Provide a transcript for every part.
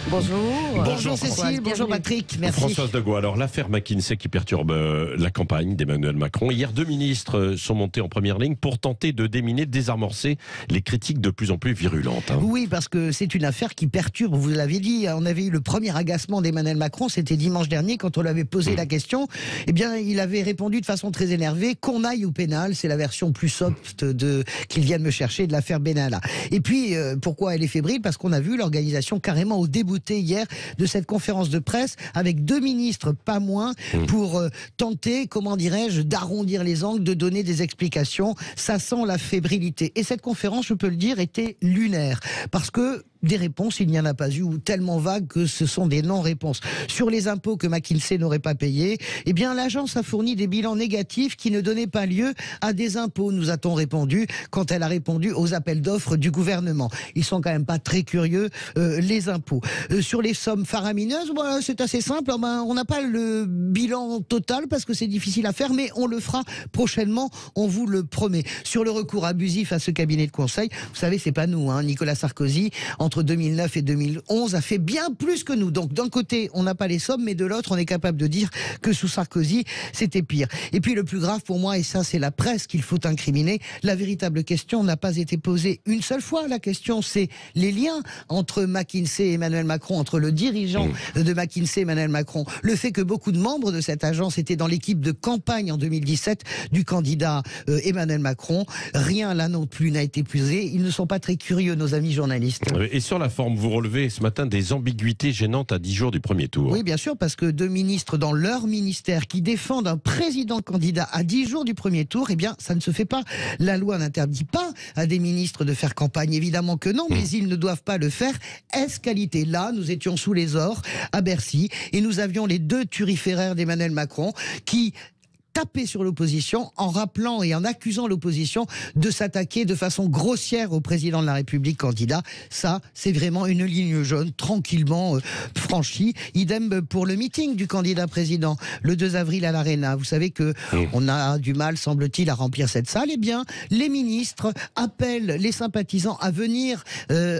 Bonjour. Bonjour Cécile, bonjour Patrick, merci. Françoise de Gaulle, alors l'affaire McKinsey qui perturbe la campagne d'Emmanuel Macron. Hier, 2 ministres sont montés en première ligne pour tenter de déminer, désamorcer les critiques de plus en plus virulentes. Oui, parce que c'est une affaire qui perturbe, vous l'avez dit, on avait eu le premier agacement d'Emmanuel Macron, c'était dimanche dernier quand on lui avait posé la question. Eh bien, il avait répondu de façon très énervée qu'on aille au pénal, c'est la version plus soft qu'il vienne me chercher de l'affaire Benalla. Et puis, pourquoi elle est fébrile? Parce qu'on a vu l'organisation carrément au débouté hier de cette conférence de presse avec 2 ministres, pas moins, pour tenter, comment dirais-je, d'arrondir les angles, de donner des explications. Ça sent la fébrilité. Et cette conférence, je peux le dire, était lunaire. Parce que des réponses, il n'y en a pas eu, ou tellement vagues que ce sont des non-réponses. Sur les impôts que McKinsey n'aurait pas payés, eh bien l'agence a fourni des bilans négatifs qui ne donnaient pas lieu à des impôts, nous a-t-on répondu, quand elle a répondu aux appels d'offres du gouvernement. Ils sont quand même pas très curieux, les impôts. Sur les sommes faramineuses, c'est assez simple, on n'a pas le bilan total parce que c'est difficile à faire, mais on le fera prochainement, on vous le promet. Sur le recours abusif à ce cabinet de conseil, vous savez, c'est pas nous, Nicolas Sarkozy, entre 2009 et 2011, a fait bien plus que nous. Donc d'un côté, on n'a pas les sommes, mais de l'autre, on est capable de dire que sous Sarkozy, c'était pire. Et puis le plus grave pour moi, et ça c'est la presse qu'il faut incriminer, la véritable question n'a pas été posée une seule fois. La question, c'est les liens entre McKinsey et Emmanuel Macron, entre le dirigeant de McKinsey et Emmanuel Macron. Le fait que beaucoup de membres de cette agence étaient dans l'équipe de campagne en 2017 du candidat Emmanuel Macron. Rien là non plus n'a été posé. Ils ne sont pas très curieux, nos amis journalistes. Et sur la forme, vous relevez ce matin des ambiguïtés gênantes à 10 jours du premier tour. Oui, bien sûr, parce que 2 ministres dans leur ministère qui défendent un président candidat à 10 jours du premier tour, eh bien, ça ne se fait pas. La loi n'interdit pas à des ministres de faire campagne, évidemment que non, mais ils ne doivent pas le faire ès-qualité. Là, nous étions sous les ors à Bercy et nous avions les 2 turiféraires d'Emmanuel Macron qui taper sur l'opposition en rappelant et en accusant l'opposition de s'attaquer de façon grossière au président de la République candidat. Ça, c'est vraiment une ligne jaune tranquillement franchie. Idem pour le meeting du candidat président le 2 avril à l'Arena. Vous savez que on a du mal, semble-t-il, à remplir cette salle. Eh bien, les ministres appellent les sympathisants à venir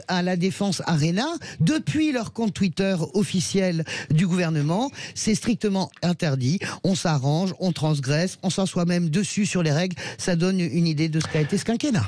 à la Défense Arena depuis leur compte Twitter officiel du gouvernement. C'est strictement interdit. On s'arrange, on transgresse, on s'assoit même dessus sur les règles. Ça donne une idée de ce qu'a été ce quinquennat.